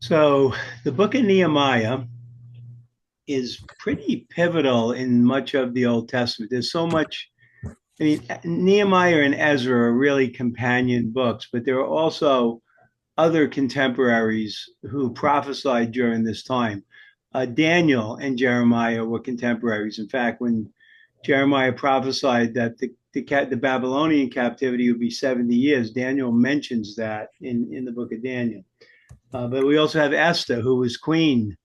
So the book of Nehemiah is pretty pivotal in much of the Old Testament. There's so much. I mean, Nehemiah and Ezra are really companion books, but there are also other contemporaries who prophesied during this time. Daniel and Jeremiah were contemporaries. In fact, when Jeremiah prophesied that the Babylonian captivity would be 70 years, Daniel mentions that in the book of Daniel. But we also have Esther, who was queen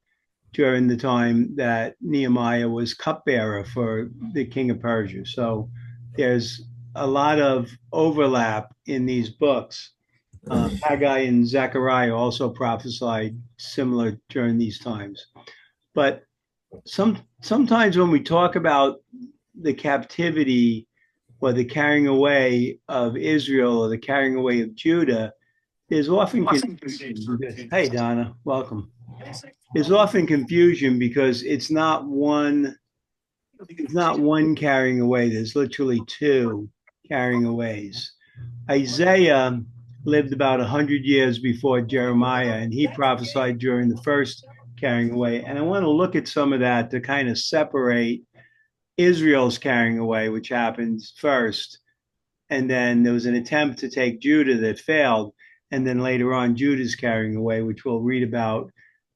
during the time that Nehemiah was cupbearer for the king of Persia. So there's a lot of overlap in these books. Haggai and Zechariah also prophesied similar during these times. But sometimes when we talk about the captivity or the carrying away of Israel or the carrying away of Judah, there's often confusion. Hey, Donna, welcome. There's often confusion because it's not one carrying away. There's literally two carrying aways. Isaiah lived about 100 years before Jeremiah, and he prophesied during the first carrying away. And I want to look at some of that to kind of separate Israel's carrying away, which happens first, and then there was an attempt to take Judah that failed, and then later on Judah's carrying away, which we'll read about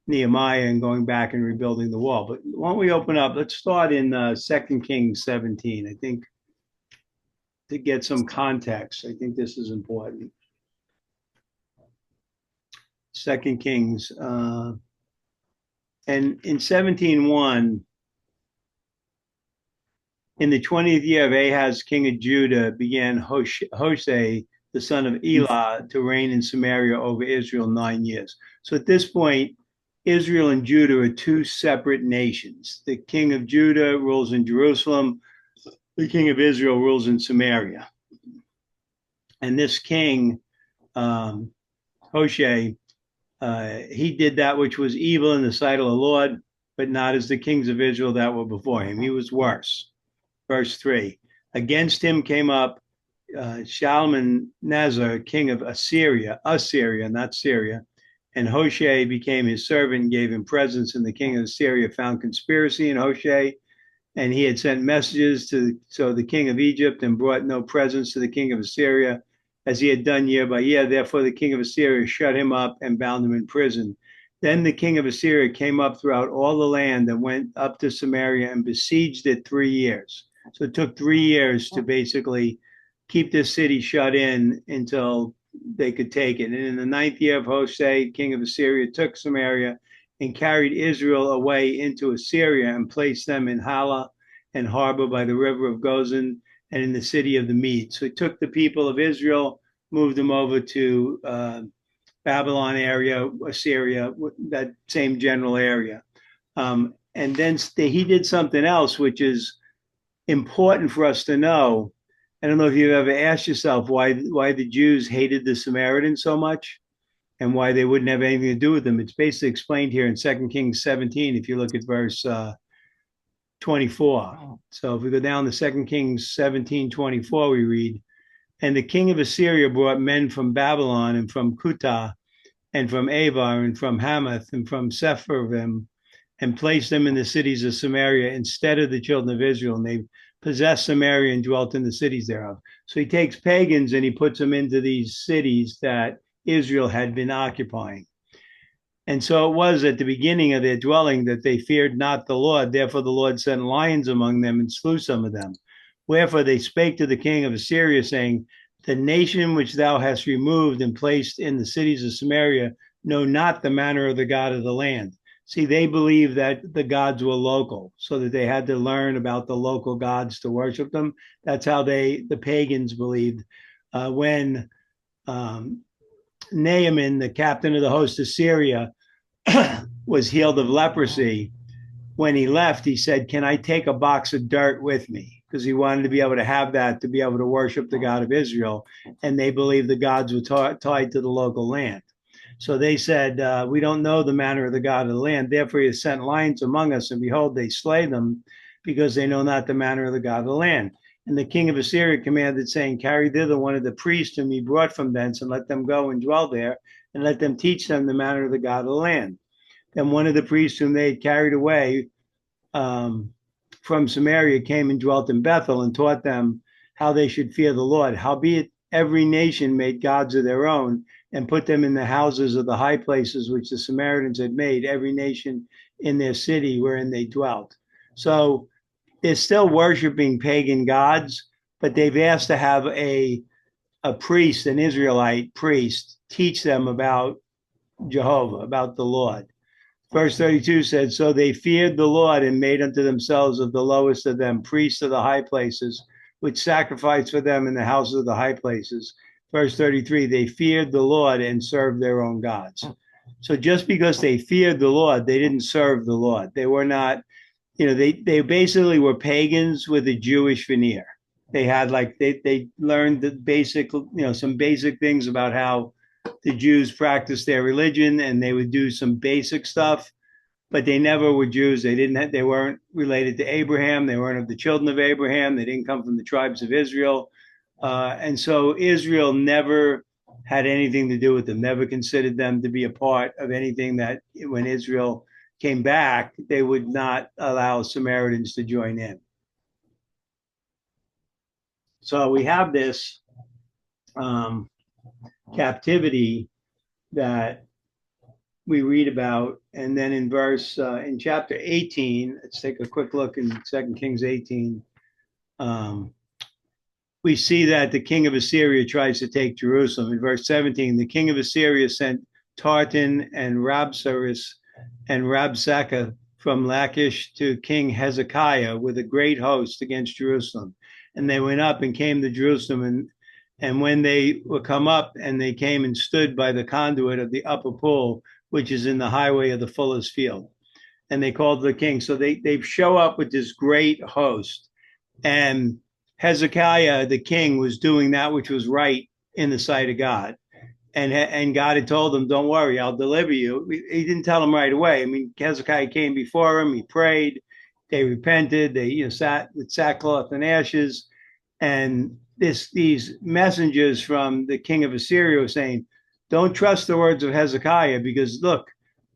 Nehemiah and going back and rebuilding the wall. But why don't we open up? Let's start in 2 Kings 17. I think to get some context, I think this is important. 2 Kings, and in 17:1, in the 20th year of Ahaz, king of Judah, began Hoshea, the son of Elah, to reign in Samaria over Israel 9 years. So at this point, Israel and Judah are two separate nations. The king of Judah rules in Jerusalem. The king of Israel rules in Samaria. And this king, Hoshea, he did that which was evil in the sight of the Lord, but not as the kings of Israel that were before him. He was worse. Verse 3, against him came up Shalmaneser, king of Assyria, not Syria, and Hoshea became his servant and gave him presents, and the king of Assyria found conspiracy in Hoshea, and he had sent messages to the king of Egypt and brought no presents to the king of Assyria, as he had done year by year. Therefore the king of Assyria shut him up and bound him in prison. Then the king of Assyria came up throughout all the land and went up to Samaria and besieged it 3 years. So it took 3 years to basically keep this city shut in until they could take it. And in the 9th year of Hoshea, king of Assyria, took Samaria and carried Israel away into Assyria and placed them in Hala and harbor by the river of Gozan and in the city of the Medes. So he took the people of Israel, moved them over to Babylon area, Assyria, that same general area. And then he did something else, which is important for us to know. I don't know if you've ever asked yourself why the Jews hated the Samaritans so much and why they wouldn't have anything to do with them. It's basically explained here in 2 Kings 17, if you look at verse 24. So if we go down to 2 Kings 17:24, we read, and the king of Assyria brought men from Babylon and from Kutah and from Avar and from Hamath and from Sepharvaim and placed them in the cities of Samaria instead of the children of Israel. And they possessed Samaria and dwelt in the cities thereof. So he takes pagans and he puts them into these cities that Israel had been occupying. And so it was at the beginning of their dwelling that they feared not the Lord. Therefore the Lord sent lions among them and slew some of them. Wherefore they spake to the king of Assyria, saying, the nation which thou hast removed and placed in the cities of Samaria know not the manner of the God of the land. See, they believed that the gods were local, so that they had to learn about the local gods to worship them. That's how the pagans believed. When Naaman, the captain of the host of Syria, was healed of leprosy, when he left, he said, can I take a box of dirt with me? Because he wanted to be able to have that to be able to worship the God of Israel. And they believed the gods were tied to the local land. So they said, we don't know the manner of the God of the land. Therefore he has sent lions among us, and behold, they slay them, because they know not the manner of the God of the land. And the king of Assyria commanded, saying, carry thither one of the priests whom he brought from thence, and let them go and dwell there. and let them teach them the manner of the God of the land. Then one of the priests whom they had carried away from Samaria came and dwelt in Bethel and taught them how they should fear the Lord. Howbeit every nation made gods of their own and put them in the houses of the high places which the Samaritans had made, every nation in their city wherein they dwelt. So they're still worshiping pagan gods, but they've asked to have a priest, an Israelite priest, teach them about Jehovah, about the Lord. Verse 32 said, so they feared the Lord and made unto themselves of the lowest of them priests of the high places, which sacrificed for them in the houses of the high places. Verse 33, they feared the Lord and served their own gods. So just because they feared the Lord, they didn't serve the Lord. They were not, they basically were pagans with a Jewish veneer. They had they learned the basic, some basic things about how the Jews practiced their religion, and they would do some basic stuff, but they never were Jews. They weren't related to Abraham. They weren't of the children of Abraham. They didn't come from the tribes of Israel. And so Israel never had anything to do with them, never considered them to be a part of anything that when Israel came back, they would not allow Samaritans to join in. So we have this captivity that we read about, and then in chapter 18, let's take a quick look in 2 Kings 18. We see that the king of Assyria tries to take Jerusalem. In verse 17, the king of Assyria sent Tartan and Rabsaris and Rabsakeh from Lachish to King Hezekiah with a great host against Jerusalem. And they went up and came to Jerusalem, and when they were come up, and they came and stood by the conduit of the upper pool, which is in the highway of the fuller's field. And they called the king. So they show up with this great host. And Hezekiah, the king, was doing that which was right in the sight of God. And God had told him, don't worry, I'll deliver you. He didn't tell him right away. I mean, Hezekiah came before him. He prayed. They repented. They sat with sackcloth and ashes. And these messengers from the king of Assyria were saying, don't trust the words of Hezekiah, because look,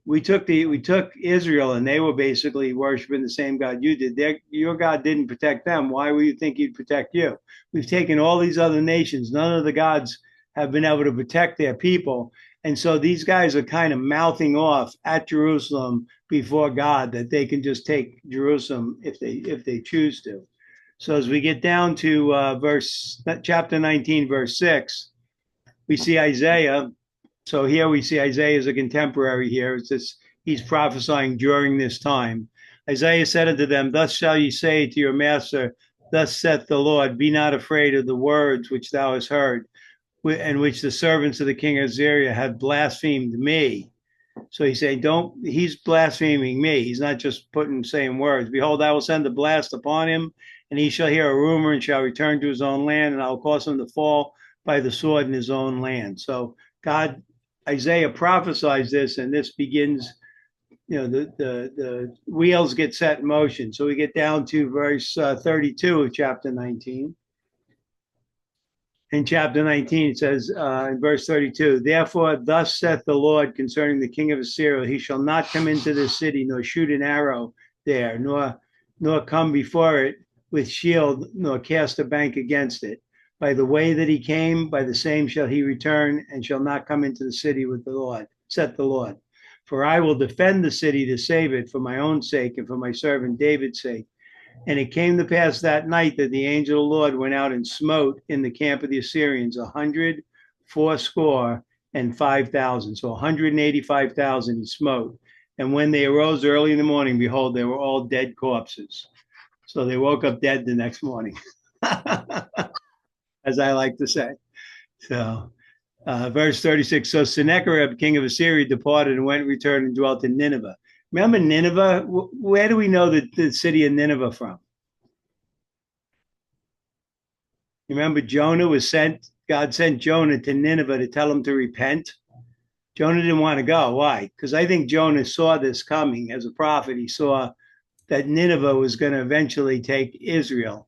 we took Israel, and they were basically worshiping the same God you did. Your God didn't protect them. Why would you think he'd protect you? We've taken all these other nations. None of the gods have been able to protect their people. And so these guys are kind of mouthing off at Jerusalem before God that they can just take Jerusalem if they choose to. So as we get down to chapter 19, verse 6, we see Isaiah. So here we see Isaiah as a contemporary here. It's this, he's prophesying during this time. Isaiah said unto them, thus shall ye say to your master, thus saith the Lord, be not afraid of the words which thou hast heard, and which the servants of the king of Assyria have blasphemed me. So he's saying, he's blaspheming me. He's not just saying words. Behold, I will send a blast upon him, and he shall hear a rumor and shall return to his own land, and I will cause him to fall by the sword in his own land. So Isaiah prophesies this, and this begins, the wheels get set in motion. So we get down to verse 32 of chapter 19. In chapter 19, it says in verse 32, therefore, thus saith the Lord concerning the king of Assyria, he shall not come into this city, nor shoot an arrow there, nor come before it with shield, nor cast a bank against it. By the way that he came, by the same shall he return, and shall not come into the city with the Lord, saith the Lord. For I will defend the city to save it for my own sake and for my servant David's sake. And it came to pass that night that the angel of the Lord went out and smote in the camp of the Assyrians 185,000. So 185,000 he smote. And when they arose early in the morning, behold, they were all dead corpses. So they woke up dead the next morning, as I like to say. So verse 36, so Sennacherib, king of Assyria, departed and went and returned and dwelt in Nineveh. Remember Nineveh? Where do we know the city of Nineveh from? Remember Jonah was sent, God sent Jonah to Nineveh to tell him to repent. Jonah didn't want to go. Why? Because I think Jonah saw this coming as a prophet. He saw that Nineveh was going to eventually take Israel,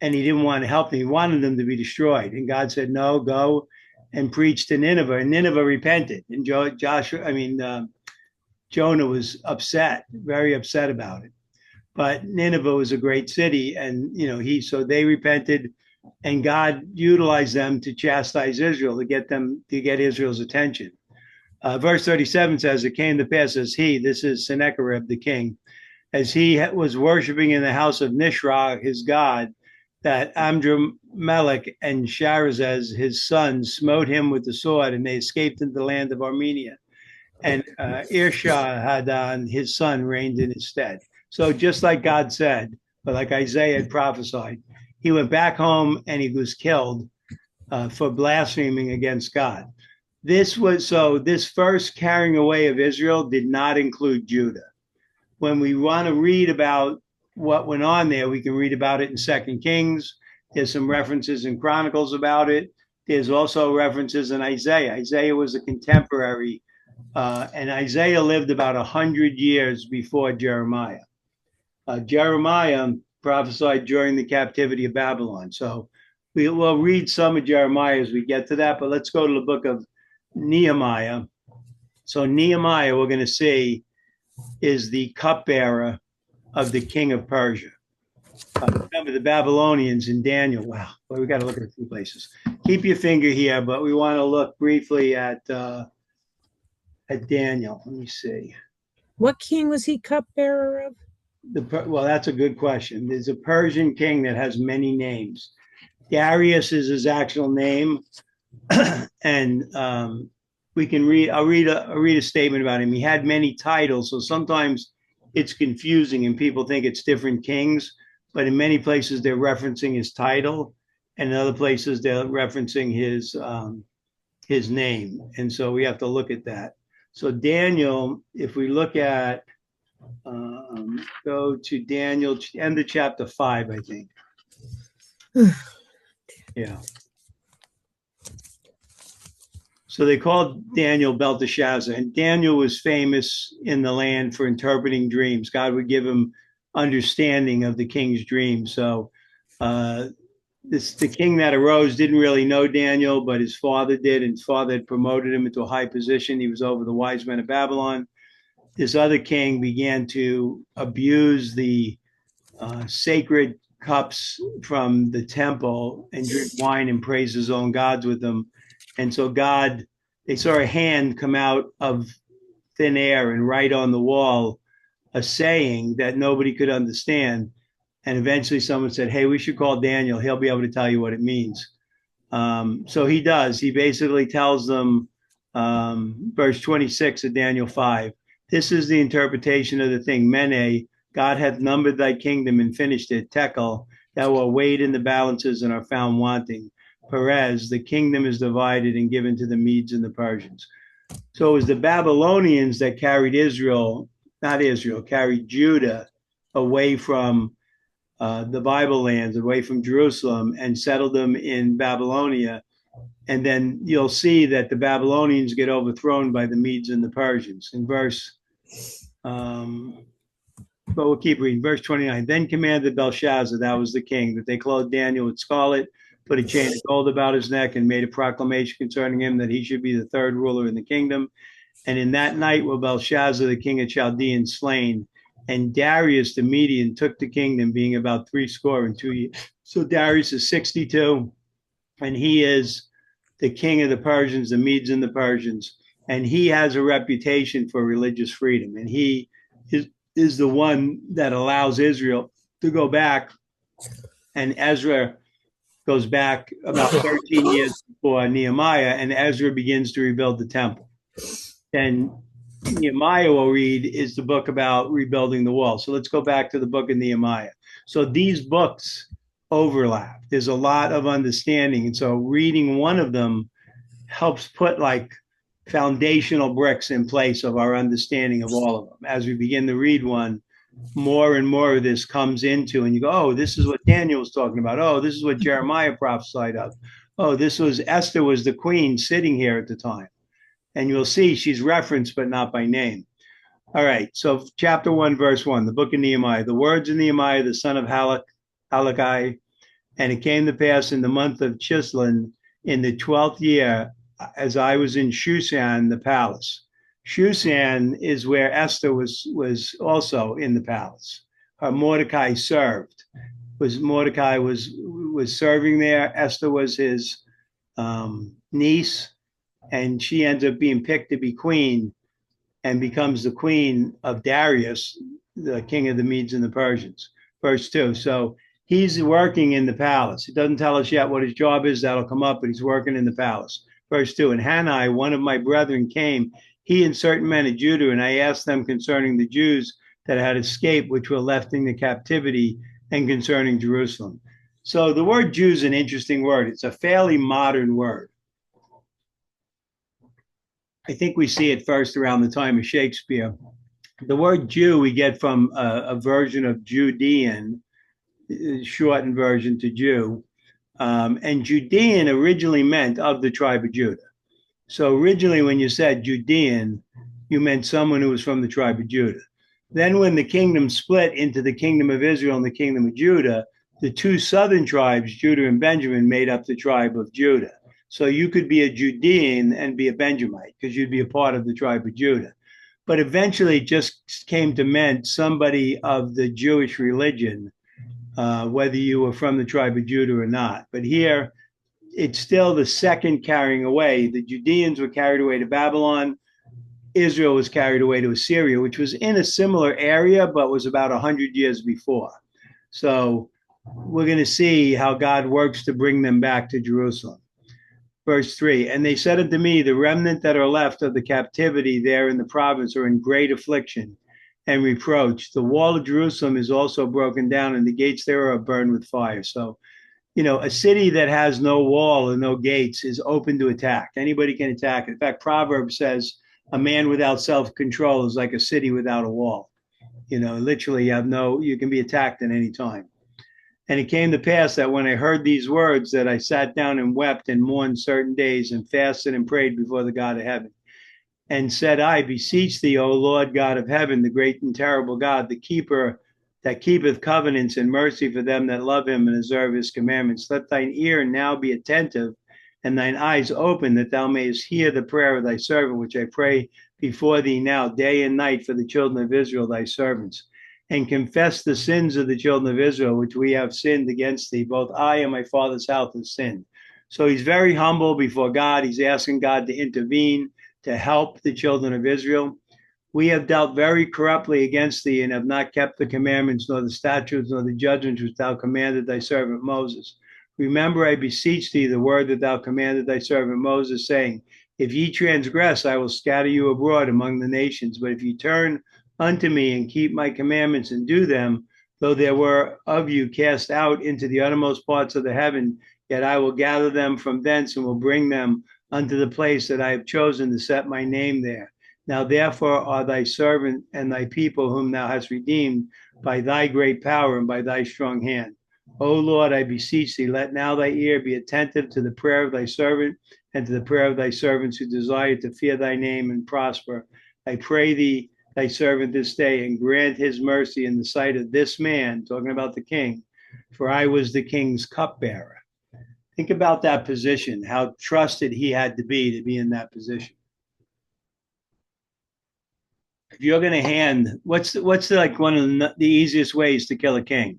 and he didn't want to help them. He wanted them to be destroyed. And God said, no, go and preached to Nineveh, and Nineveh repented. And Jonah was upset, very upset about it. But Nineveh was a great city, and so they repented, and God utilized them to chastise Israel, to get Israel's attention. Verse 37 says, "It came to pass as this is Sennacherib the king, as he was worshiping in the house of Nisroch his god, that Amdramelech and Sharazez his sons smote him with the sword, and they escaped into the land of Armenia. And Irshahadon his son reigned in his stead." So just like God said, but like Isaiah had prophesied, he went back home and he was killed for blaspheming against God. This first carrying away of Israel did not include Judah. When we want to read about what went on there, we can read about it in 2 Kings. There's some references in Chronicles about it. There's also references in Isaiah. Isaiah was a contemporary, and Isaiah lived about 100 years before Jeremiah. Jeremiah prophesied during the captivity of Babylon. So we will read some of Jeremiah as we get to that, but let's go to the book of Nehemiah. So Nehemiah, we're going to see, is the cupbearer of the king of Persia. Remember the Babylonians in Daniel. Wow, well, we got to look at a few places. Keep your finger here, but we want to look briefly at Daniel. Let me see. What king was he cupbearer of? Well, that's a good question. There's a Persian king that has many names. Darius is his actual name, and we can read. I'll read a statement about him. He had many titles, so sometimes it's confusing, and people think it's different kings. But in many places, they're referencing his title, and in other places, they're referencing his name. And so we have to look at that. So Daniel, if we look at go to Daniel, end of chapter 5, I think. Yeah. So they called Daniel Belteshazzar, and Daniel was famous in the land for interpreting dreams. God would give him understanding of the king's dreams. So the king that arose didn't really know Daniel, but his father did, and his father had promoted him into a high position. He was over the wise men of Babylon. This other king began to abuse the sacred cups from the temple and drink wine and praise his own gods with them. And so they saw a hand come out of thin air and write on the wall a saying that nobody could understand. And eventually someone said, "Hey, we should call Daniel. He'll be able to tell you what it means." So he does. He basically tells them, verse 26 of Daniel 5, "This is the interpretation of the thing. Mene, God hath numbered thy kingdom and finished it. Tekel, thou art weighed in the balances and are found wanting. Perez, the kingdom is divided and given to the Medes and the Persians." So it was the Babylonians that carried carried Judah away from the Bible lands, away from Jerusalem, and settled them in Babylonia. And then you'll see that the Babylonians get overthrown by the Medes and the Persians. In but we'll keep reading. Verse 29, "Then commanded Belshazzar," that was the king, "that they clothed Daniel with scarlet, put a chain of gold about his neck, and made a proclamation concerning him that he should be the third ruler in the kingdom. And in that night were Belshazzar, the king of Chaldeans, slain, and Darius the Median took the kingdom, being about 62 years. So Darius is 62, and he is the king of the Persians, the Medes and the Persians. And he has a reputation for religious freedom. And he is the one that allows Israel to go back. And Ezra goes back about 13 years before Nehemiah, and Ezra begins to rebuild the temple. And Nehemiah, we'll read, is the book about rebuilding the wall. So let's go back to the book of Nehemiah. So these books overlap. There's a lot of understanding. And so reading one of them helps put like foundational bricks in place of our understanding of all of them. As we begin to read one, more and more of this comes into, and you go, "Oh, this is what Daniel was talking about. Oh, this is what Jeremiah prophesied of. Oh, Esther was the queen sitting here at the time." And you'll see she's referenced, but not by name. All right, so chapter 1, verse 1, the book of Nehemiah. "The words of Nehemiah, the son of Halakai, and it came to pass in the month of Chislev, in the 12th year, as I was in Shushan, the palace. Shushan is where Esther was also in the palace. Her Mordecai served. Mordecai was serving there. Esther was his niece, and she ends up being picked to be queen and becomes the queen of Darius, the king of the Medes and the Persians. Verse 2. So he's working in the palace. It doesn't tell us yet what his job is. That'll come up, but he's working in the palace. Verse 2. And Hanai, one of my brethren, came, he and certain men of Judah, and I asked them concerning the Jews that had escaped, which were left in the captivity, and concerning Jerusalem. So the word Jew is an interesting word. It's a fairly modern word. I think we see it first around the time of Shakespeare. The word Jew we get from a version of Judean, shortened version to Jew. And Judean originally meant of the tribe of Judah. So originally when you said Judean, you meant someone who was from the tribe of Judah. Then when the kingdom split into the kingdom of Israel and the kingdom of Judah, the two southern tribes, Judah and Benjamin, made up the tribe of Judah. So you could be a Judean and be a Benjamite because you'd be a part of the tribe of Judah. But eventually it just came to mean somebody of the Jewish religion, whether you were from the tribe of Judah or not. But here, it's still the second carrying away. The Judeans were carried away to Babylon. Israel was carried away to Assyria, which was in a similar area, but was about 100 years before. So we're going to see how God works to bring them back to Jerusalem. Verse 3, and they said unto me, the remnant that are left of the captivity there in the province are in great affliction and reproach. The wall of Jerusalem is also broken down, and the gates thereof are burned with fire. So, a city that has no wall and no gates is open to attack. Anybody can attack. In fact, Proverbs says, a man without self-control is like a city without a wall. Literally, you can be attacked at any time. And it came to pass that when I heard these words, that I sat down and wept and mourned certain days and fasted and prayed before the God of heaven. And said, I beseech thee, O Lord God of heaven, the great and terrible God, the keeper that keepeth covenants and mercy for them that love him and observe his commandments. Let thine ear now be attentive and thine eyes open, that thou mayest hear the prayer of thy servant, which I pray before thee now, day and night, for the children of Israel, thy servants, and confess the sins of the children of Israel, which we have sinned against thee. Both I and my father's house have sinned. So he's very humble before God. He's asking God to intervene, to help the children of Israel. We have dealt very corruptly against thee, and have not kept the commandments, nor the statutes, nor the judgments which thou commanded thy servant Moses. Remember, I beseech thee, the word that thou commanded thy servant Moses, saying, if ye transgress, I will scatter you abroad among the nations. But if ye turn unto me and keep my commandments and do them, though there were of you cast out into the uttermost parts of the heaven, yet I will gather them from thence and will bring them unto the place that I have chosen to set my name there. Now therefore are thy servant and thy people whom thou hast redeemed by thy great power and by thy strong hand. O Lord, I beseech thee, let now thy ear be attentive to the prayer of thy servant and to the prayer of thy servants who desire to fear thy name and prosper. I pray thee, thy servant this day, and grant his mercy in the sight of this man, talking about the king, for I was the king's cupbearer. Think about that position, how trusted he had to be in that position. If you're going to hand, what's like one of the easiest ways to kill a king?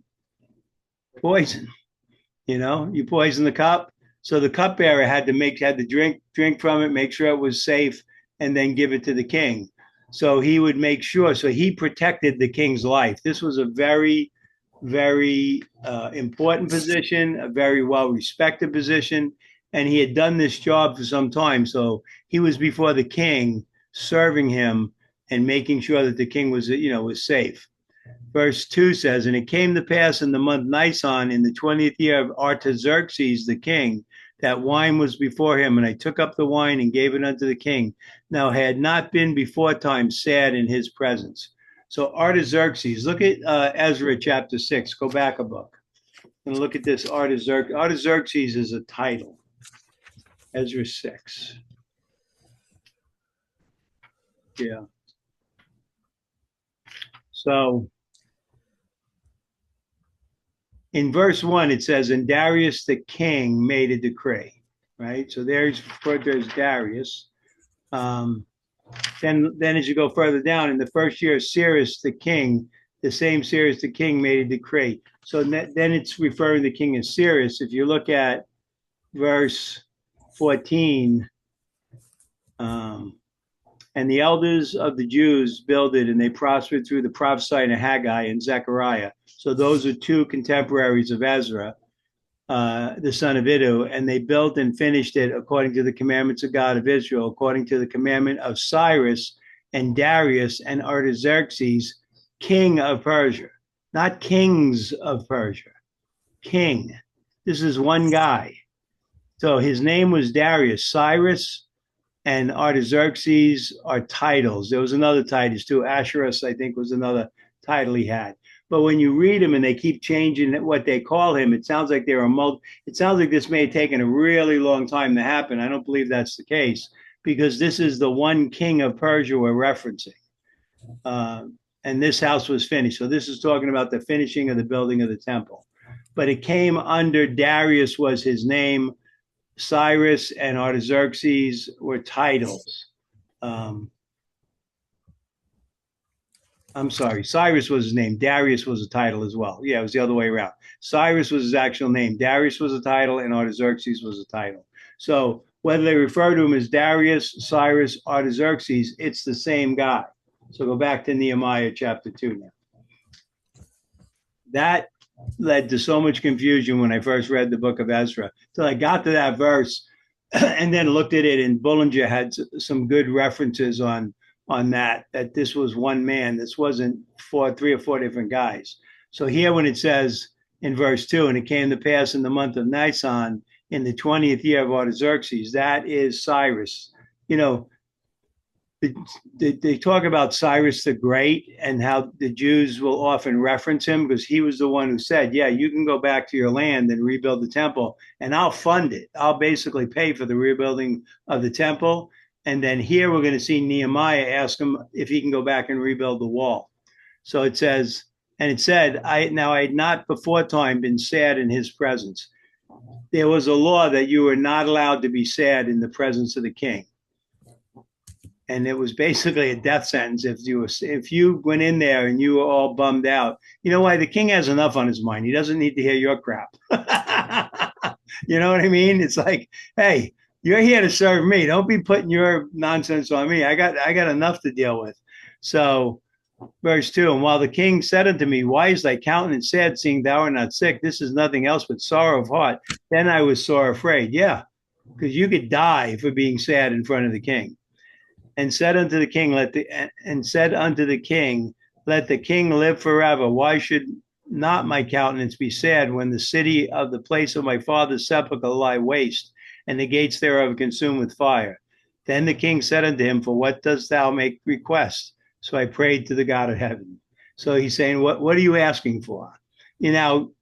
Poison. You poison the cup. So the cupbearer had to drink from it, make sure it was safe, and then give it to the king. So he would make sure. So he protected the king's life. This was a very, very important position, a very well-respected position, and he had done this job for some time. So he was before the king, serving him and making sure that the king was safe. Verse 2 says, and it came to pass in the month Nisan, in the 20th year of Artaxerxes the king, that wine was before him, and I took up the wine and gave it unto the king. Now had not been before time sad in his presence. So Artaxerxes, look at Ezra chapter 6. Go back a book and look at this Artaxerxes. Artaxerxes is a title. Ezra 6. Yeah. So in verse 1, it says, and Darius the king made a decree. right? So there's referred to as Darius. Um, then as you go further down, in the first year of Cyrus the king, the same Cyrus the king made a decree. So then it's referring to the king of Cyrus. If you look at verse 14, and the elders of the Jews builded, and they prospered through the prophesying of Haggai and Zechariah. So those are two contemporaries of Ezra, the son of Iddo, and they built and finished it according to the commandments of God of Israel, according to the commandment of Cyrus and Darius and Artaxerxes, king of Persia. Not kings of Persia, king. This is one guy. So his name was Darius. Cyrus and Artaxerxes are titles. There was another Titus too. Asherus, I think, was another title he had. But when you read him and they keep changing what they call him, it sounds like it sounds like this may have taken a really long time to happen. I don't believe that's the case, because this is the one king of Persia we're referencing. And this house was finished. So this is talking about the finishing of the building of the temple. But it came under Darius was his name. Cyrus and Artaxerxes were titles. I'm sorry, Cyrus was his name. Darius was a title as well. Yeah, it was the other way around. Cyrus was his actual name. Darius was a title, and Artaxerxes was a title. So whether they refer to him as Darius, Cyrus, Artaxerxes, it's the same guy. So go back to Nehemiah chapter 2 now. That led to so much confusion when I first read the book of Ezra. So I got to that verse and then looked at it, and Bullinger had some good references on that this was one man. This wasn't three or four different guys. So here when it says in verse 2, and it came to pass in the month of Nisan, in the 20th year of Artaxerxes, that is Cyrus. You know, they talk about Cyrus the Great and how the Jews will often reference him because he was the one who said, yeah, you can go back to your land and rebuild the temple, and I'll fund it. I'll basically pay for the rebuilding of the temple. And then here we're going to see Nehemiah ask him if he can go back and rebuild the wall. So it says, and it said, I had not before time been sad in his presence. There was a law that you were not allowed to be sad in the presence of the king. And it was basically a death sentence if you went in there and you were all bummed out. You know why? The king has enough on his mind. He doesn't need to hear your crap. You know what I mean? It's like, hey, you're here to serve me. Don't be putting your nonsense on me. I got enough to deal with. So verse 2, and while the king said unto me, why is thy countenance sad, seeing thou art not sick? This is nothing else but sorrow of heart. Then I was sore afraid. Yeah, because you could die for being sad in front of the king. And said unto the king, let the king live forever. Why should not my countenance be sad when the city of the place of my father's sepulchre lie waste, and the gates thereof consumed with fire? Then the king said unto him, for what dost thou make request? So I prayed to the God of heaven. So he's saying, what are you asking for? You know,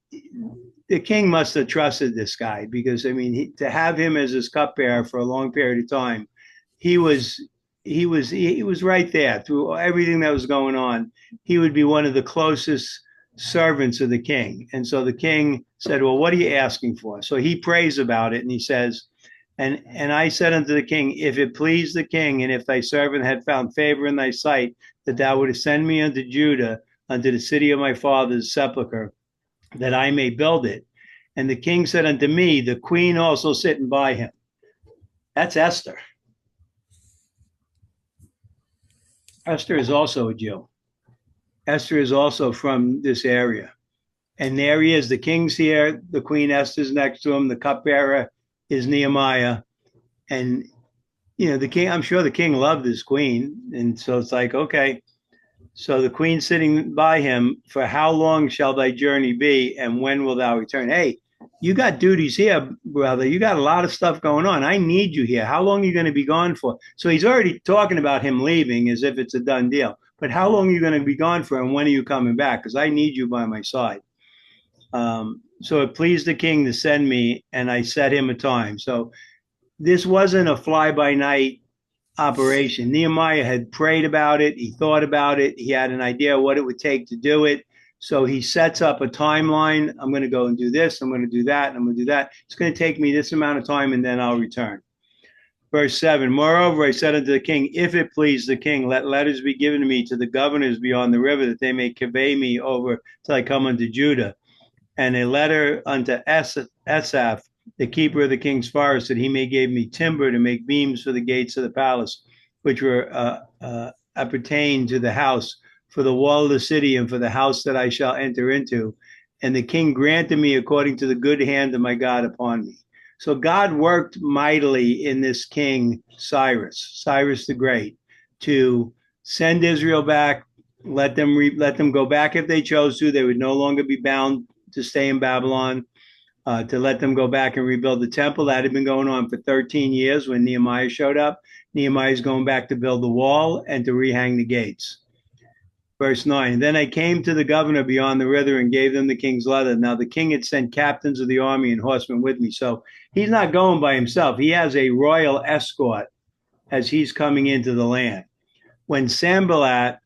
the king must have trusted this guy, because, I mean, to have him as his cupbearer for a long period of time, he was right there through everything that was going on. He would be one of the closest servants of the king. And so the king said, well, what are you asking for? So he prays about it, and he says, and I said unto the king, if it please the king, and if thy servant had found favor in thy sight, that thou wouldst send me unto Judah, unto the city of my father's sepulchre, that I may build it. And the king said unto me, the queen also sitting by him. That's Esther. Esther is also a Jew. Esther is also from this area. And there he is. The king's here. The queen Esther's next to him. The cupbearer is Nehemiah. And, you know, the king, I'm sure the king loved his queen. And so it's like, okay. So the queen sitting by him, for how long shall thy journey be? And when will thou return? Hey, you got duties here, brother. You got a lot of stuff going on. I need you here. How long are you going to be gone for? So he's already talking about him leaving as if it's a done deal. But how long are you going to be gone for, and when are you coming back? Because I need you by my side. So it pleased the king to send me, and I set him a time. So this wasn't a fly-by-night operation. Nehemiah had prayed about it. He thought about it. He had an idea what it would take to do it. So he sets up a timeline. I'm going to go and do this. I'm going to do that. And I'm going to do that. It's going to take me this amount of time, and then I'll return. Verse 7, moreover, I said unto the king, if it please the king, let letters be given to me to the governors beyond the river, that they may convey me over till I come unto Judah. And a letter unto Asaph, the keeper of the king's forest, that he may give me timber to make beams for the gates of the palace, which were appertain to the house, for the wall of the city, and for the house that I shall enter into. And the king granted me according to the good hand of my God upon me. So God worked mightily in this king Cyrus the Great, to send Israel back, let them go back if they chose to. They would no longer be bound to stay in Babylon, to let them go back and rebuild the temple. That had been going on for 13 years when Nehemiah showed up. Nehemiah is going back to build the wall and to rehang the gates. Verse 9, then I came to the governor beyond the river and gave them the king's letter. Now the king had sent captains of the army and horsemen with me. So he's not going by himself. He has a royal escort as he's coming into the land. When Sanballat,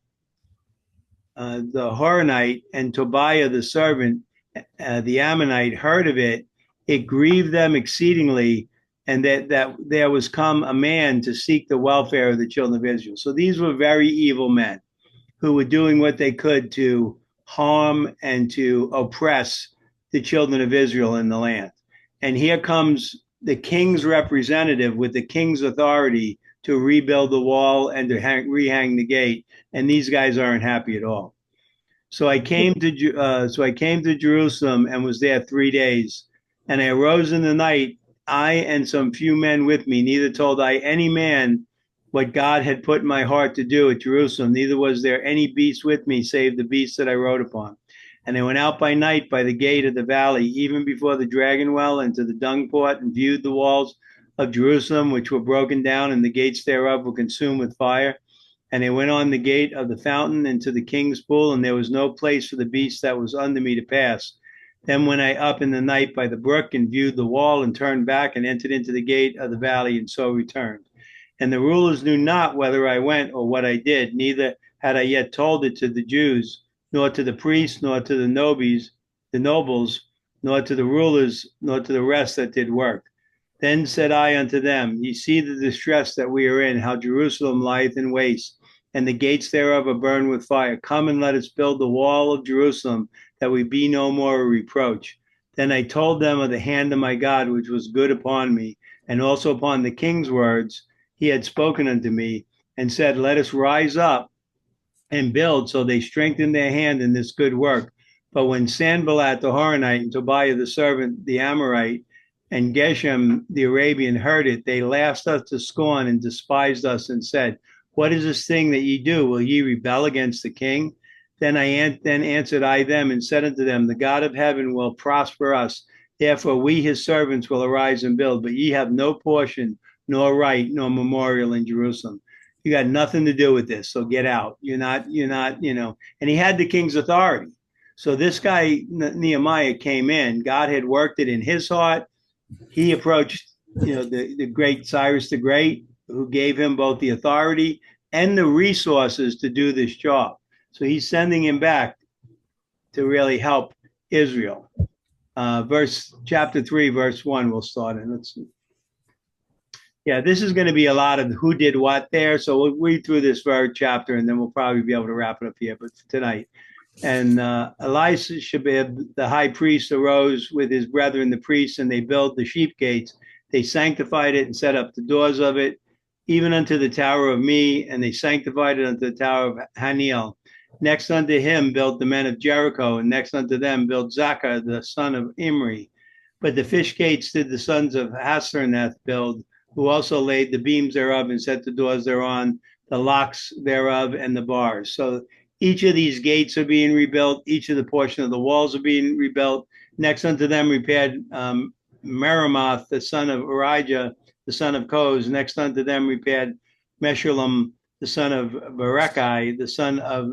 the Horonite, and Tobiah the servant, the Ammonite, heard of it, it grieved them exceedingly, and that there was come a man to seek the welfare of the children of Israel. So these were very evil men who were doing what they could to harm and to oppress the children of Israel in the land. And here comes the king's representative with the king's authority to rebuild the wall and to rehang the gate. And these guys aren't happy at all. So I came to Jerusalem and was there 3 days. And I arose in the night, I and some few men with me. Neither told I any man what God had put in my heart to do at Jerusalem. Neither was there any beast with me, save the beast that I rode upon. And I went out by night by the gate of the valley, even before the dragon well, and to the dung port, and viewed the walls of Jerusalem, which were broken down, and the gates thereof were consumed with fire. And I went on the gate of the fountain into the king's pool, and there was no place for the beast that was under me to pass. Then went I up in the night by the brook, and viewed the wall, and turned back, and entered into the gate of the valley, and so returned. And the rulers knew not whether I went or what I did, neither had I yet told it to the Jews, nor to the priests, nor to the nobles, nor to the rulers, nor to the rest that did work. Then said I unto them, ye see the distress that we are in, how Jerusalem lieth in waste, and the gates thereof are burned with fire. Come and let us build the wall of Jerusalem, that we be no more a reproach. Then I told them of the hand of my God, which was good upon me, and also upon the king's words he had spoken unto me, and said, let us rise up and build. So they strengthened their hand in this good work. But when Sanballat the Horonite, and Tobiah the servant, the Amorite, and Geshem the Arabian heard it, they laughed us to scorn and despised us, and said, what is this thing that ye do? Will ye rebel against the king? Then answered I them, and said unto them, the God of heaven will prosper us. Therefore we his servants will arise and build. But ye have no portion, nor right, nor memorial in Jerusalem. You got nothing to do with this, so get out. You're not, and he had the king's authority. So this guy, Nehemiah, came in. God had worked it in his heart. He approached, the great Cyrus the Great, who gave him both the authority and the resources to do this job. So he's sending him back to really help Israel. Chapter 3, verse 1, we'll start in. Let's see. Yeah, this is going to be a lot of who did what there. So we'll read through this very chapter, and then we'll probably be able to wrap it up here. But tonight, and Elishabib, the high priest, arose with his brethren, the priests, and they built the sheep gates. They sanctified it and set up the doors of it, even unto the tower of Me, and they sanctified it unto the tower of Haniel. Next unto him built the men of Jericho, and next unto them built Zachar, the son of Imri. But the fish gates did the sons of Hasarneth build, who also laid the beams thereof and set the doors thereon, the locks thereof, and the bars. So each of these gates are being rebuilt. Each of the portion of the walls are being rebuilt. Next unto them repaired Meremoth, the son of Urijah, the son of Koz. Next unto them repaired Meshullam, the son of Berekai, the son of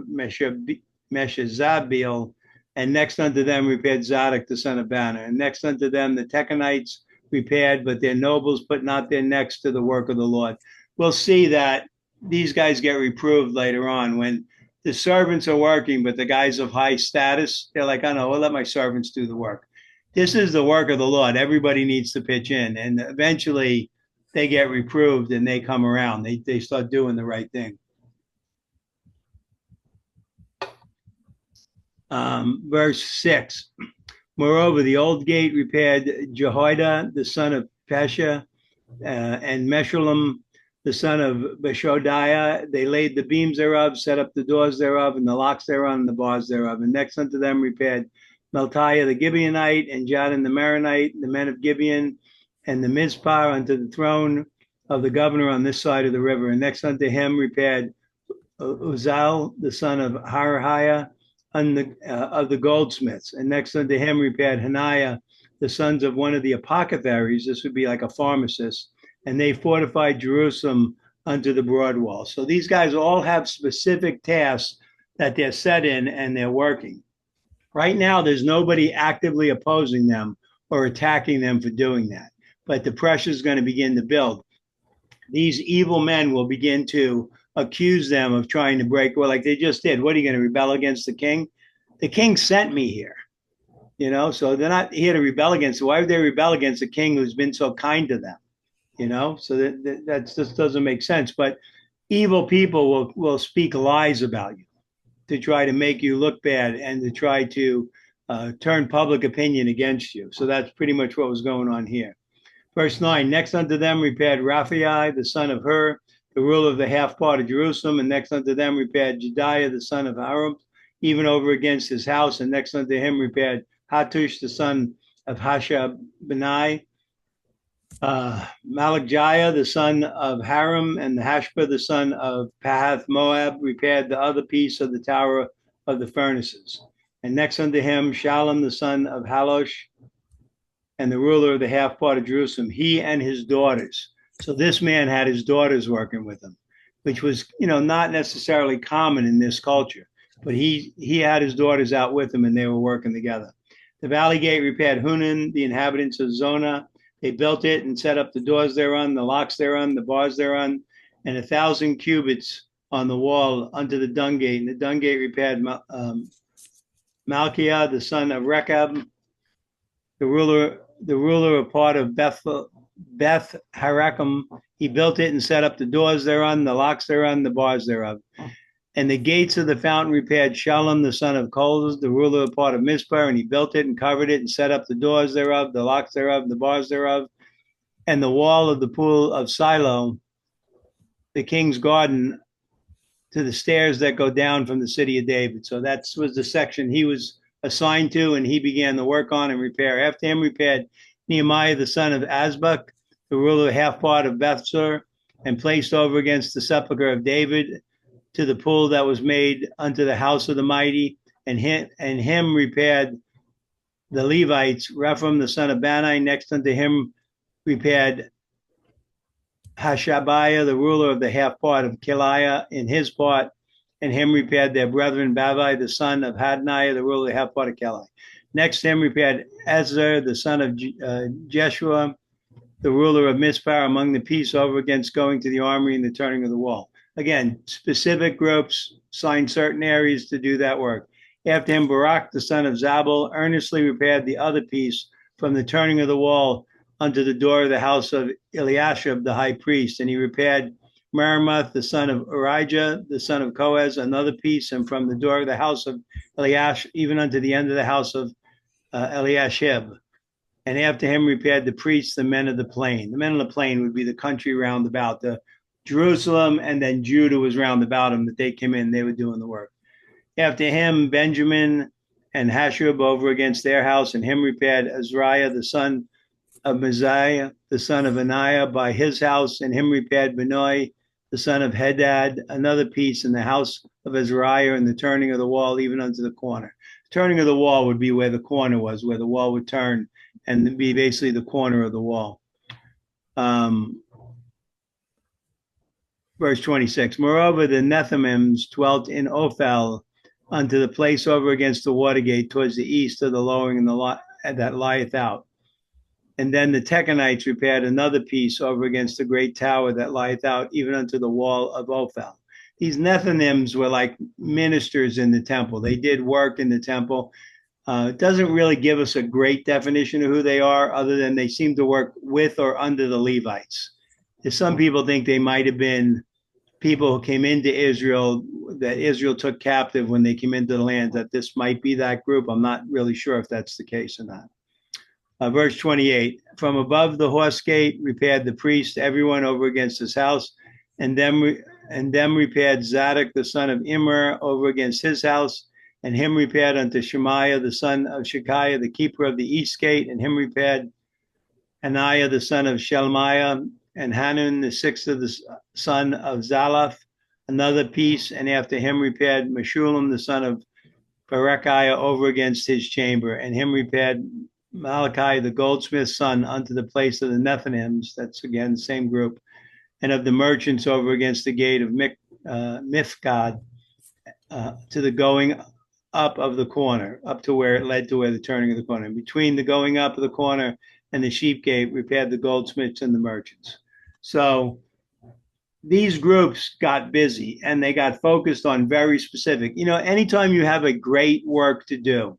Meshezabil. And next unto them repaired Zadok, the son of Banner. And next unto them the Techonites repaired, but their nobles put not their necks to the work of the Lord. We'll see that these guys get reproved later on when the servants are working, but the guys of high status, they're like, I know, I'll let my servants do the work. This is the work of the Lord. Everybody needs to pitch in. And eventually they get reproved and they come around. They start doing the right thing. Verse 6. Moreover, the old gate repaired Jehoiada, the son of Persia, and Meshullam, the son of Beshodiah. They laid the beams thereof, set up the doors thereof, and the locks thereof, and the bars thereof. And next unto them repaired Meltiah the Gibeonite, and Jadon the Maronite, the men of Gibeon, and the Mizpah unto the throne of the governor on this side of the river. And next unto him repaired Uzal, the son of Harahiah, of the goldsmiths. And next unto him repaired Hananiah, the sons of one of the apothecaries. This would be like a pharmacist. And they fortified Jerusalem unto the broad wall. So these guys all have specific tasks that they're set in and they're working. Right now, there's nobody actively opposing them or attacking them for doing that. But the pressure is going to begin to build. These evil men will begin to accuse them of trying to break, well, like they just did. What are you going to rebel against the king? The king sent me here, so they're not here to rebel against. Why would they rebel against a king who's been so kind to them? So that just doesn't make sense. But evil people will speak lies about you to try to make you look bad and to try to turn public opinion against you. So that's pretty much what was going on here. Verse 9, next unto them repaired Raphael, the son of Hur, the ruler of the half part of Jerusalem, and next unto them repaired Jediah, the son of Harum, even over against his house, and next unto him repaired Hattush, the son of Hashabnai, Malchiah, the son of Haram, and the Hashbah, the son of Pahath Moab, repaired the other piece of the tower of the furnaces. And next unto him Shallum, the son of Halosh, and the ruler of the half part of Jerusalem, he and his daughters. So this man had his daughters working with him, which was, not necessarily common in this culture. But he had his daughters out with him, and they were working together. The valley gate repaired Hunan, the inhabitants of Zonah. They built it and set up the doors thereon, the locks thereon, the bars thereon, and 1,000 cubits on the wall unto the dung gate. And the dung gate repaired Malchiah, the son of Rechab, the ruler of part of Beth Harakim. He built it and set up the doors thereon, the locks thereon, the bars thereof. And the gates of the fountain repaired Shallum, the son of Kolos, the ruler of part of Mizpah, and he built it and covered it and set up the doors thereof, the locks thereof, the bars thereof, and the wall of the pool of Silo, the king's garden, to the stairs that go down from the city of David. So that was the section he was assigned to, and he began to work on and repair. After him repaired Nehemiah, the son of Azbuk, the ruler of half part of Bethsur, and placed over against the sepulchre of David, to the pool that was made unto the house of the mighty, and him repaired the Levites. Rephaim, the son of Bani, next unto him repaired Hashabiah, the ruler of the half part of Kiliah, in his part, and him repaired their brethren Babai, the son of Hadniah, the ruler of the half part of Kiliah. Next him repaired Ezer, the son of Jeshua, the ruler of Mizpah, among the peace over against going to the armory and the turning of the wall. Again, specific groups signed certain areas to do that work. After him, Barak, the son of Zabul, earnestly repaired the other piece from the turning of the wall unto the door of the house of Eliashib, the high priest. And he repaired Meremoth, the son of Urijah, the son of Koaz, another piece, and from the door of the house of Eliashib, even unto the end of the house of Eliashib. And after him repaired the priests, the men of the plain. The men of the plain would be the country round about, the Jerusalem, and then Judah was round about them, that they came in, they were doing the work. After him, Benjamin and Hashub over against their house, and him repaired Azariah, the son of Messiah, the son of Anaiah, by his house, and him repaired Benoi, the son of Hadad, another piece in the house of Azariah, and the turning of the wall, even unto the corner. The turning of the wall would be where the corner was, where the wall would turn, and be basically the corner of the wall. Verse 26, moreover, the Nethinims dwelt in Ophel unto the place over against the water gate towards the east of the lowering and that lieth out. And then the Tekenites repaired another piece over against the great tower that lieth out, even unto the wall of Ophel. these Nethinims were like ministers in the temple. They did work in the temple. It doesn't really give us a great definition of who they are, other than they seem to work with or under the Levites. Some people think they might have been people who came into Israel, that Israel took captive when they came into the land, that this might be that group. I'm not really sure if that's the case or not. Verse 28, from above the horse gate repaired the priest, everyone over against his house, and them repaired Zadok the son of Immer over against his house, and him repaired unto Shemaiah the son of Shekiah, the keeper of the east gate, and him repaired Ananiah the son of Shelmiah, and Hanun the sixth of the son of Zalaph, another piece, and after him repaired Meshullam the son of Berechiah over against his chamber, and him repaired Malachi the goldsmith's son unto the place of the Nethinims, that's again the same group, and of the merchants over against the gate of Mifgad, to the going up of the corner, up to where it led to where the turning of the corner. And between the going up of the corner and the sheep gate repaired the goldsmiths and the merchants. So these groups got busy and they got focused on very specific. Anytime you have a great work to do,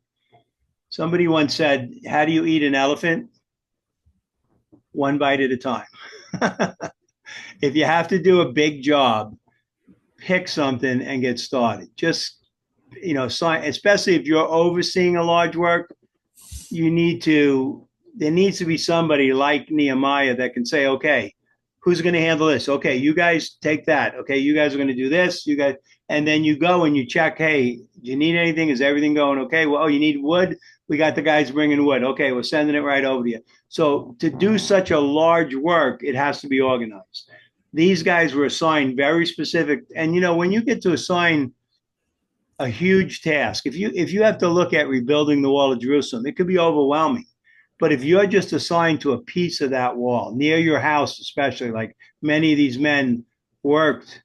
somebody once said, how do you eat an elephant? One bite at a time. If you have to do a big job, pick something and get started. Just, especially if you're overseeing a large work, there needs to be somebody like Nehemiah that can say, okay, who's going to handle this? Okay, you guys take that. Okay, you guys are going to do this. You guys, and then you go and you check, hey, do you need anything? Is everything going okay? Well, you need wood? We got the guys bringing wood. Okay, we're sending it right over to you. So to do such a large work, it has to be organized. These guys were assigned very specific. And, when you get to assign a huge task, if you have to look at rebuilding the wall of Jerusalem, it could be overwhelming. But if you're just assigned to a piece of that wall, near your house especially, like many of these men worked,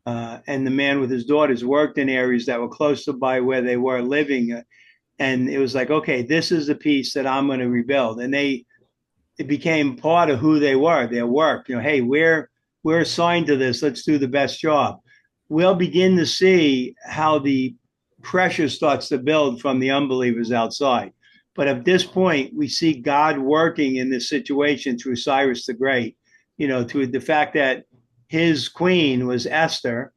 and the man with his daughters worked in areas that were close to by where they were living, and it was like, okay, this is the piece that I'm going to rebuild. And it became part of who they were, their work. Hey, we're assigned to this. Let's do the best job. We'll begin to see how the pressure starts to build from the unbelievers outside. But at this point, we see God working in this situation through Cyrus the Great, to the fact that his queen was Esther,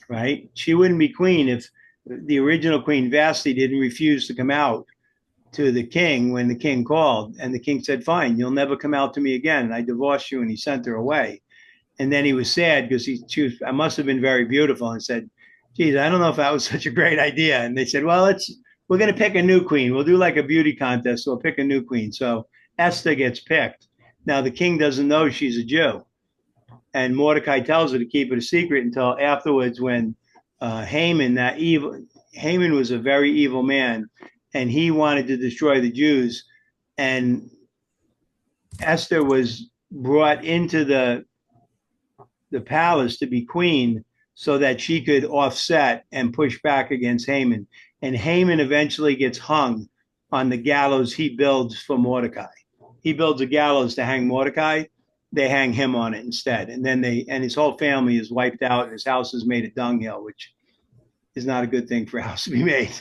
right? She wouldn't be queen if the original queen, Vashti, didn't refuse to come out to the king when the king called. And the king said, fine, you'll never come out to me again. And I divorced you, and he sent her away. And then he was sad because I must have been very beautiful, and said, geez, I don't know if that was such a great idea. And they said, well, we're going to pick a new queen. We'll do like a beauty contest. So we'll pick a new queen. So Esther gets picked. Now the king doesn't know she's a Jew. And Mordecai tells her to keep it a secret until afterwards, when Haman was a very evil man, and he wanted to destroy the Jews. And Esther was brought into the palace to be queen so that she could offset and push back against Haman. And Haman eventually gets hung on the gallows he builds for Mordecai. He builds a gallows to hang Mordecai. They hang him on it instead. And then his whole family is wiped out, and his house is made a dunghill, which is not a good thing for a house to be made.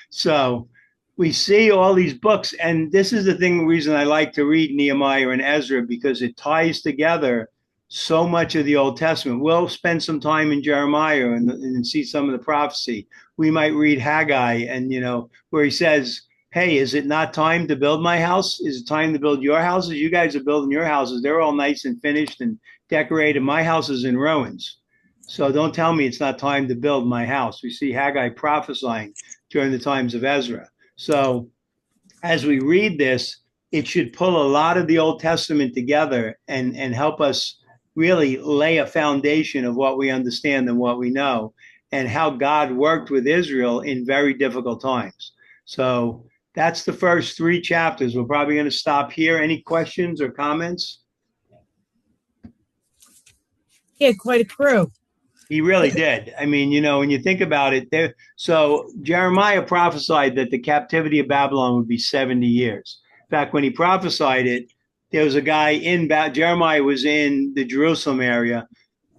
So we see all these books. And this is the reason I like to read Nehemiah and Ezra, because it ties together so much of the Old Testament. We'll spend some time in Jeremiah and see some of the prophecy. We might read Haggai, and where he says, hey, is it not time to build my house? Is it time to build your houses? You guys are building your houses. They're all nice and finished and decorated. My house is in ruins. So don't tell me it's not time to build my house. We see Haggai prophesying during the times of Ezra. So as we read this, it should pull a lot of the Old Testament together and help us really lay a foundation of what we understand and what we know, and how God worked with Israel in very difficult times. So that's the first 3 chapters. We're probably going to stop here. Any questions or comments? He had quite a crew. He really did. I mean, when you think about it, so Jeremiah prophesied that the captivity of Babylon would be 70 years. In fact, when he prophesied it, there was a guy Jeremiah was in the Jerusalem area,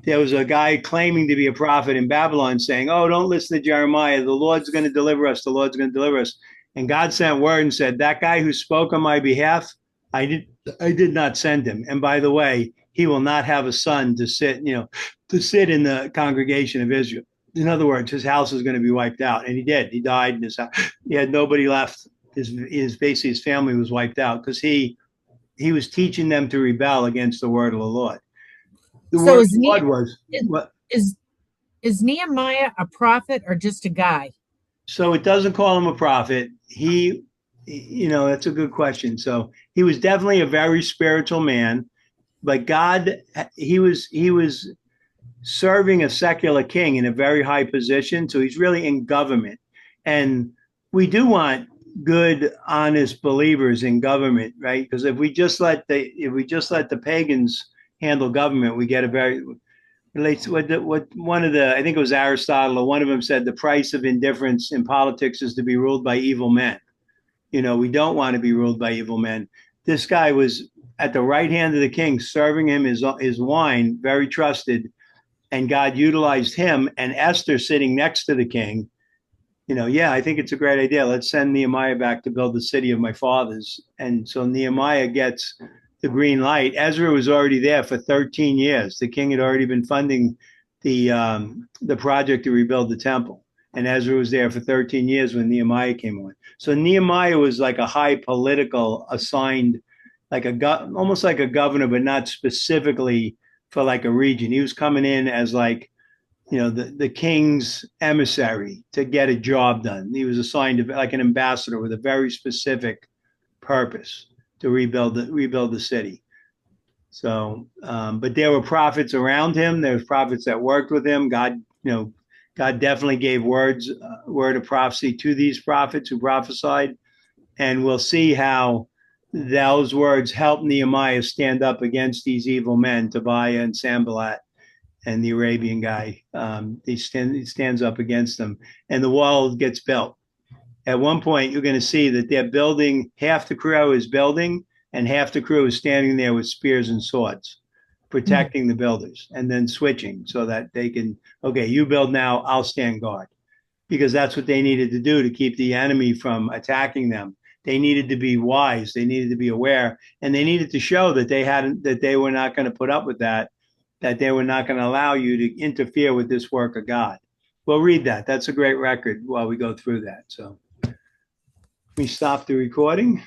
there was a guy claiming to be a prophet in Babylon saying, "Oh, don't listen to Jeremiah. The Lord's going to deliver us. The Lord's going to deliver us." And God sent word and said, "That guy who spoke on my behalf, I did not send him. And by the way, he will not have a son to sit, to sit in the congregation of Israel." In other words, his house is going to be wiped out, and he did. He died, and he had nobody left. His basically his family was wiped out because he was teaching them to rebel against the word of the Lord. The So word of is the Lord was is what? is, is Nehemiah a prophet or just a guy? So it doesn't call him a prophet. That's a good question. So he was definitely a very spiritual man, but God, he was serving a secular king in a very high position. So he's really in government, and we do want good, honest believers in government, right? Because if we just let the pagans handle government, we get a very relates what one of the I think it was Aristotle or one of them said the price of indifference in politics is to be ruled by evil men. We don't want to be ruled by evil men. This guy was at the right hand of the king, serving him his wine, very trusted, and God utilized him and Esther sitting next to the king. Yeah, I think it's a great idea. Let's send Nehemiah back to build the city of my fathers. And so Nehemiah gets the green light. Ezra was already there for 13 years. The king had already been funding the project to rebuild the temple. And Ezra was there for 13 years when Nehemiah came on. So Nehemiah was like a high political assigned, like almost like a governor, but not specifically for like a region. He was coming in as like the king's emissary to get a job done. He was assigned to like an ambassador with a very specific purpose to rebuild the city. So, but there were prophets around him. There was prophets that worked with him. God definitely gave word of prophecy to these prophets who prophesied, and we'll see how those words helped Nehemiah stand up against these evil men, Tobiah and Sanballat and the Arabian guy. He stands up against them, and the wall gets built. At one point, you're going to see that they're building. Half the crew is building, and half the crew is standing there with spears and swords, protecting the builders, and then switching so that they can. Okay, you build now. I'll stand guard, because that's what they needed to do to keep the enemy from attacking them. They needed to be wise. They needed to be aware, and they needed to show that they were not going to put up with that they were not going to allow you to interfere with this work of God. We'll read that. That's a great record while we go through that. So we stop the recording.